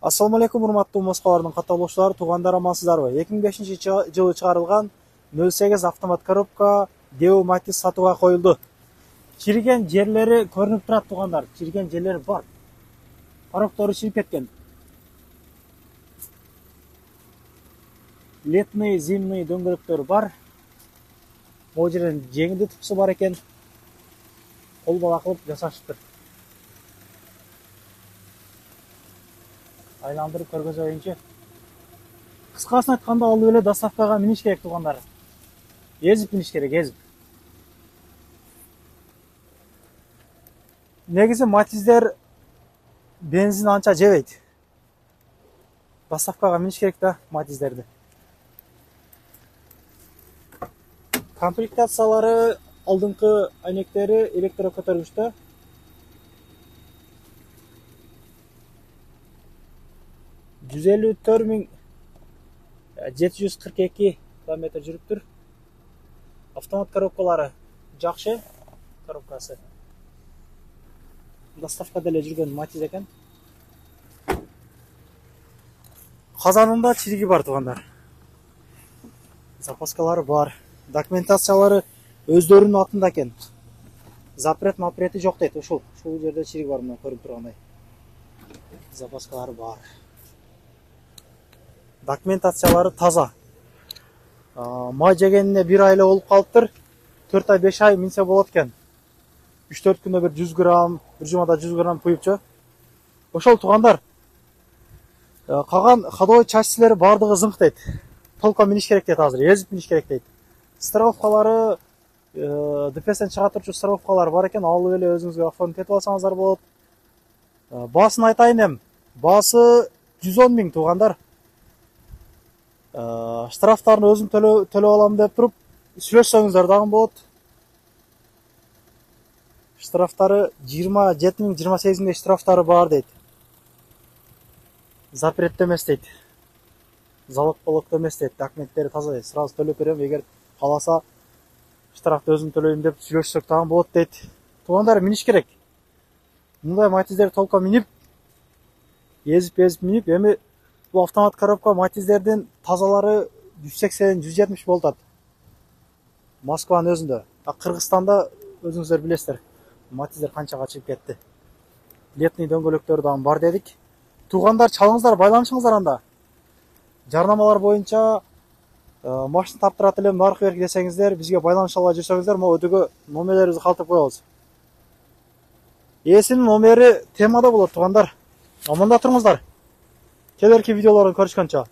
Assalamu алейкум, урматтуу Москвалардын катталуучулары, туугандар, амансыздарбы? 2005-жылы чыгарылган 08 автомат коробка Deo Matiz сатууга коюлду. Чирген жерлери көрүнүп турат, туугандар. Чирген жерлери бар. Коробкалары чирип кеткен. Летный, зимний дөңгөлөктөр бар. Могу жерден жеңилдүү тупсу бар экен. Кол бала кылып жасашыптыр. Айландырып көргөзө боюнча. Кыскасын айтканда, ал эле доставкага миниш керек, туугандар. Езип миниш керек, езип. Негизи Матиздер бензин анча жебейт. Доставкага миниш керек да Матиздерди. Комплектациялары алдыңкы айнектери электрокөтөргүчтө. $154.742 километр жүрүптүр. Автомат коробкалары жакшы. Коробкасы. Доставкада эле жүргөн Матиз экен. Казанында чириги бар, туугандар. Запаскалары бар. Документациялары өздөрүнүн атында экен. Запрети жок дейт. Ушул жерде чирик бар, мына көрүнүп тургандай. Запаскалары бар. Документациялары таза. Май жегенине 1 ай эле болуп калыптыр. 4 ай 5 ай минсе болот экен. 3-4 күндө бир 100 грамм, бир жумада 100 грамм куюпчу. Ошол, туугандар. Калган ходовой частилери бардыгы зыңк дейт. Толко миниш керек дейт азыр, езип миниш керек дейт. Страховкалары ДПСтен чыга турчу страховкалар бар экен, алып эле өзүңүзгө оформить этип алсаңыздар болот. Баасын айтайын эм. Баасы 110 000, туугандар. Штрафтарын өзүм төлөп алам деп туруп, сүйлөшсөңүздөр дагы болот. Штрафтары 27 000, 28 000 штрафтары бар дейт. Запретте эмес дейт. Залог эмес дейт. Документтери таза дейт. Сразу төлөп берем, эгер кааласа штрафты өзүм төлөйм деп сүйлөшсөк дагы болот дейт. Туугандар, миниш керек. Мындай Матиздер толко минип, езип минип, эми бул автомат коробка Матиздердин тазалары 180-170 болот. Москванын өзүндө. Кыргызстанда өзүңүздөр билесиздер. Матиздер канчага чыгып кетти. Летний дөңгөлөктөр дагы бар дедик. Туугандар, чалыңыздар, байланышыңыздар анда. Жарнамалар боюнча машина таптырат элем, наркы берки десеңиздер, бизге байланыша албай жүрсөңүздөр, могу өтөгө номерлерибизди калтырып коебуз. Ээсинин номери темада болот, туугандар. Аманда туруңуздар. Келерки видеолордон көрүшкөнчө.